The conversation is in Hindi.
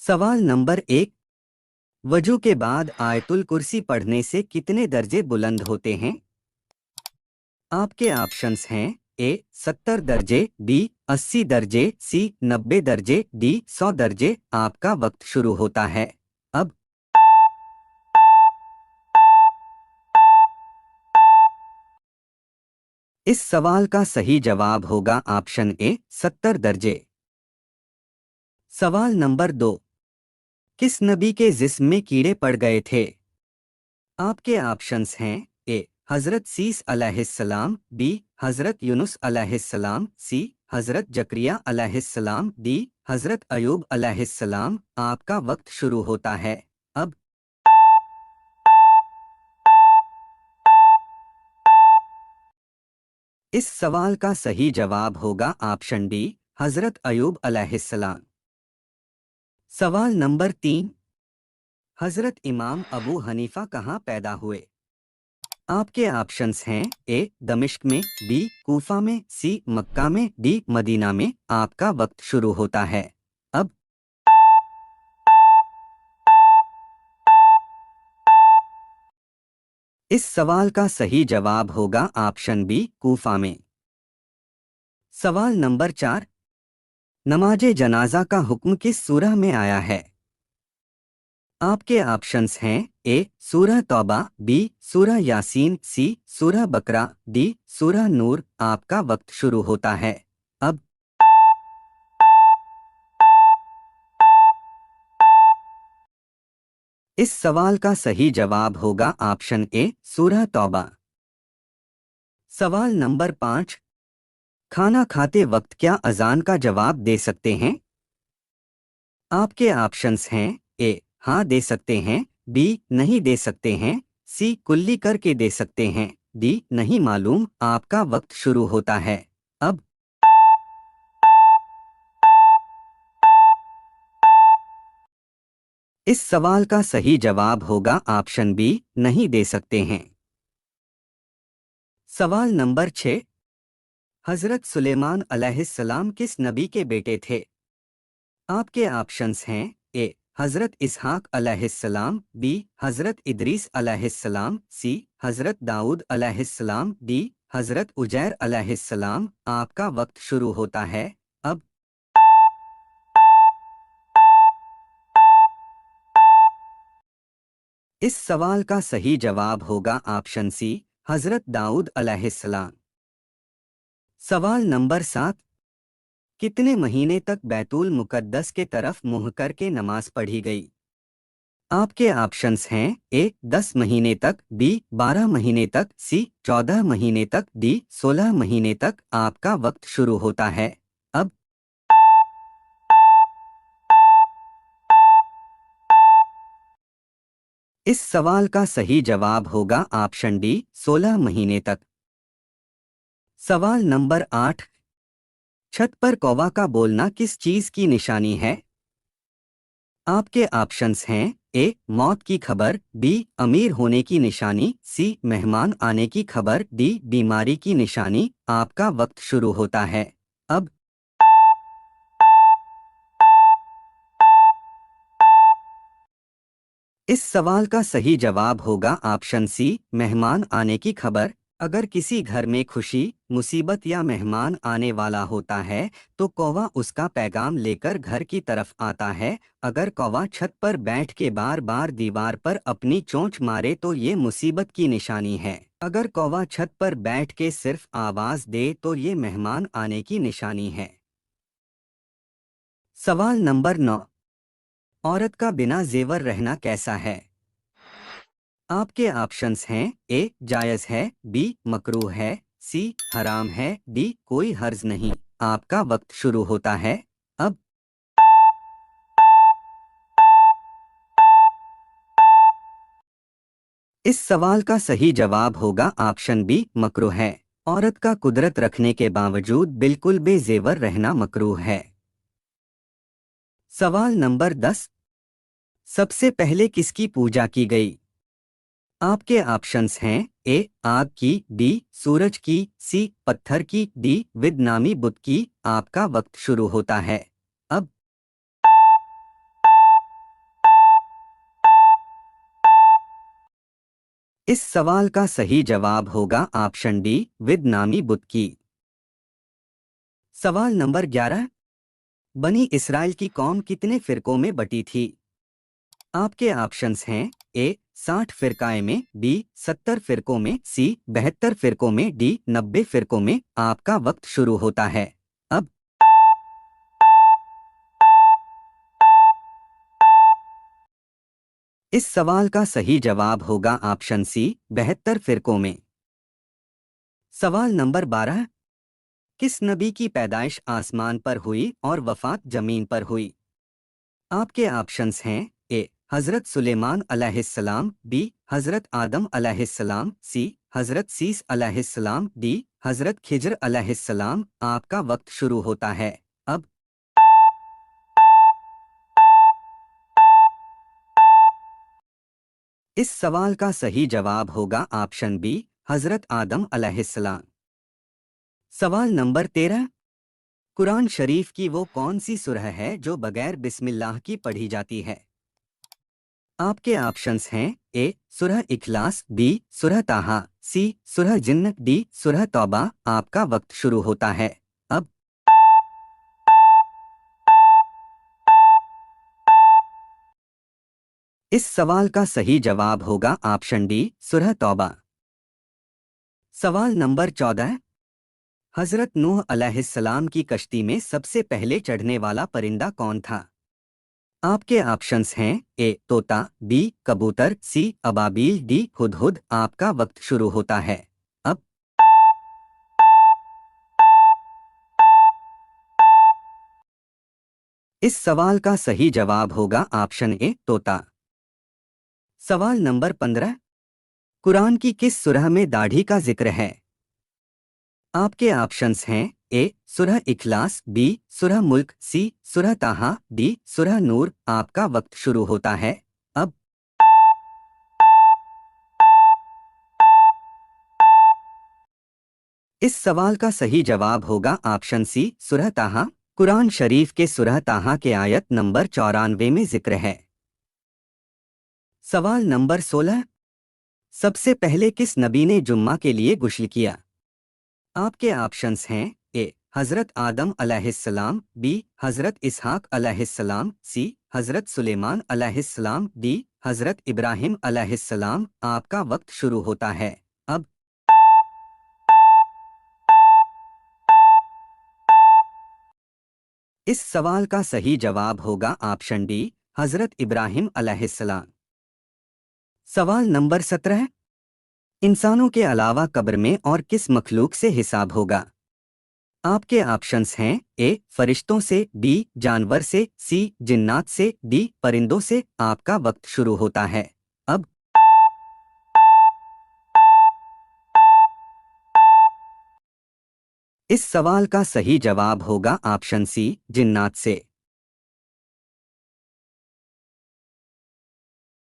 सवाल नंबर 1। वजू के बाद आयतुल कुर्सी पढ़ने से कितने दर्जे बुलंद होते हैं? आपके ऑप्शंस हैं ए 70 दर्जे, बी 80 दर्जे, सी 90 दर्जे, डी 100 दर्जे। आपका वक्त शुरू होता है अब। इस सवाल का सही जवाब होगा ऑप्शन ए 70 दर्जे। सवाल नंबर 2। किस नबी के जिस्म में कीड़े पड़ गए थे? आपके ऑप्शंस हैं ए हजरत सीस अलैहिस्सलाम, बी हजरत यूनुस अलैहिस्सलाम, सी हजरत जकरिया अलैहिस्सलाम, डी हजरत अयूब अलैहिस्सलाम। आपका वक्त शुरू होता है अब। इस सवाल का सही जवाब होगा ऑप्शन डी हजरत अयूब अलैहिस्सलाम। सवाल नंबर 3। हजरत इमाम अबू हनीफा कहाँ पैदा हुए? आपके ऑप्शंस हैं ए दमिश्क में, बी कूफा में, सी मक्का में, डी मदीना में। आपका वक्त शुरू होता है अब। इस सवाल का सही जवाब होगा ऑप्शन बी कूफा में। सवाल नंबर 4। नमाजे जनाजा का हुक्म किस सूरह में आया है? आपके ऑप्शंस हैं ए सूरह तौबा, बी सूरह यासीन, सी सूरह बकरा, डी सूरह नूर। आपका वक्त शुरू होता है अब। इस सवाल का सही जवाब होगा ऑप्शन ए सूरह तौबा। सवाल नंबर 5। खाना खाते वक्त क्या अजान का जवाब दे सकते हैं? आपके ऑप्शंस हैं ए हाँ दे सकते हैं, बी नहीं दे सकते हैं, सी कुल्ली करके दे सकते हैं, डी नहीं मालूम। आपका वक्त शुरू होता है अब। इस सवाल का सही जवाब होगा ऑप्शन बी नहीं दे सकते हैं। सवाल नंबर 6। हजरत सुलेमान अलैहिस्सलाम किस नबी के बेटे थे? आपके ऑप्शंस हैं ए हजरत इसहाक अलैहिस्सलाम, बी हजरत इदरीस अलैहिस्सलाम, सी हजरत दाऊद अलैहिस्सलाम, डी हजरत उजैर अलैहिस्सलाम। आपका वक्त शुरू होता है अब। इस सवाल का सही जवाब होगा ऑप्शन सी हजरत दाऊद अलैहिस्सलाम। सवाल नंबर 7। कितने महीने तक बैतुल मुकद्दस के तरफ मुंह करके नमाज पढ़ी गई? आपके ऑप्शंस हैं ए 10 महीने तक, बी 12 महीने तक, सी 14 महीने तक, डी 16 महीने तक। आपका वक्त शुरू होता है अब। इस सवाल का सही जवाब होगा ऑप्शन डी 16 महीने तक। सवाल नंबर 8। छत पर कौवा का बोलना किस चीज की निशानी है? आपके ऑप्शंस हैं ए मौत की खबर, बी अमीर होने की निशानी, सी मेहमान आने की खबर, डी बीमारी की निशानी। आपका वक्त शुरू होता है अब। इस सवाल का सही जवाब होगा ऑप्शन सी मेहमान आने की खबर। अगर किसी घर में खुशी, मुसीबत या मेहमान आने वाला होता है तो कौवा उसका पैगाम लेकर घर की तरफ आता है। अगर कौवा छत पर बैठ के बार बार दीवार पर अपनी चोंच मारे तो ये मुसीबत की निशानी है। अगर कौवा छत पर बैठ के सिर्फ आवाज दे तो ये मेहमान आने की निशानी है। सवाल नंबर 9। औरत का बिना जेवर रहना कैसा है? आपके ऑप्शंस हैं ए जायज़ है, बी मकरूह है, सी हराम है, डी कोई हर्ज नहीं। आपका वक्त शुरू होता है अब। इस सवाल का सही जवाब होगा ऑप्शन बी मकरूह है। औरत का कुदरत रखने के बावजूद बिल्कुल बेजेवर रहना मकरूह है। सवाल नंबर 10। सबसे पहले किसकी पूजा की गई? आपके ऑप्शंस हैं ए आग की, बी सूरज की, सी पत्थर की, डी विद नामी बुत की। आपका वक्त शुरू होता है अब। इस सवाल का सही जवाब होगा ऑप्शन डी, विद नामी बुत की। सवाल नंबर 11। बनी इसराइल की कौम कितने फिरकों में बटी थी? आपके ऑप्शंस हैं ए 60 फिरकाए में, बी 70 फिरकों में, सी 72 फिरकों में, डी 90 फिरकों में। आपका वक्त शुरू होता है अब। इस सवाल का सही जवाब होगा ऑप्शन सी, 72 फिरकों में। सवाल नंबर 12। किस नबी की पैदाइश आसमान पर हुई और वफात जमीन पर हुई? आपके ऑप्शंस हैं ए हजरत सुलेमान अलैहिस्सलाम, बी हजरत आदम अलैहिस्सलाम, सी हजरत सीस अलैहिस्सलाम, डी हजरत खिज्र अलैहिस्सलाम। आपका वक्त शुरू होता है अब। इस सवाल का सही जवाब होगा ऑप्शन बी, हजरत आदम अलैहिस्सलाम। सवाल नंबर 13। कुरान शरीफ की वो कौन सी सूरह है जो बगैर बिस्मिल्लाह की पढ़ी जाती है? आपके ऑप्शंस हैं ए सूरह इखलास, बी सूरह ताहा, सी सूरह जिन्न, डी सूरह तौबा। आपका वक्त शुरू होता है अब। इस सवाल का सही जवाब होगा ऑप्शन डी, सूरह तौबा। सवाल नंबर 14। हजरत नूह अलैहिस्सलाम की कश्ती में सबसे पहले चढ़ने वाला परिंदा कौन था? आपके ऑप्शंस हैं ए तोता, बी कबूतर, सी अबाबील, डी हुदहुद। आपका वक्त शुरू होता है अब। इस सवाल का सही जवाब होगा ऑप्शन ए तोता। सवाल नंबर 15। कुरान की किस सूरह में दाढ़ी का जिक्र है? आपके ऑप्शंस हैं ए सूरह इखलास, बी सूरह मुल्क, सी सूरह ताहा, डी सूरह नूर। आपका वक्त शुरू होता है अब। इस सवाल का सही जवाब होगा ऑप्शन सी, सूरह ताहा। कुरान शरीफ के सूरह ताहा के आयत नंबर 94 में जिक्र है। सवाल नंबर 16। सबसे पहले किस नबी ने जुम्मा के लिए गुस्ल किया? आपके ऑप्शंस हैं ए हजरत आदम अलैहिस्सलाम, बी हजरत इसहाक अलैहिस्सलाम, सी हजरत सुलेमान अलैहिस्सलाम, डी हजरत इब्राहिम अलैहिस्सलाम। आपका वक्त शुरू होता है अब। इस सवाल का सही जवाब होगा ऑप्शन डी, हजरत इब्राहिम अलैहिस्सलाम। सवाल नंबर 17। इंसानों के अलावा कब्र में और किस मखलूक से हिसाब होगा? आपके ऑप्शंस हैं ए फरिश्तों से, बी जानवर से, सी जिन्नात से, डी परिंदों से। आपका वक्त शुरू होता है अब। इस सवाल का सही जवाब होगा ऑप्शन सी, जिन्नात से।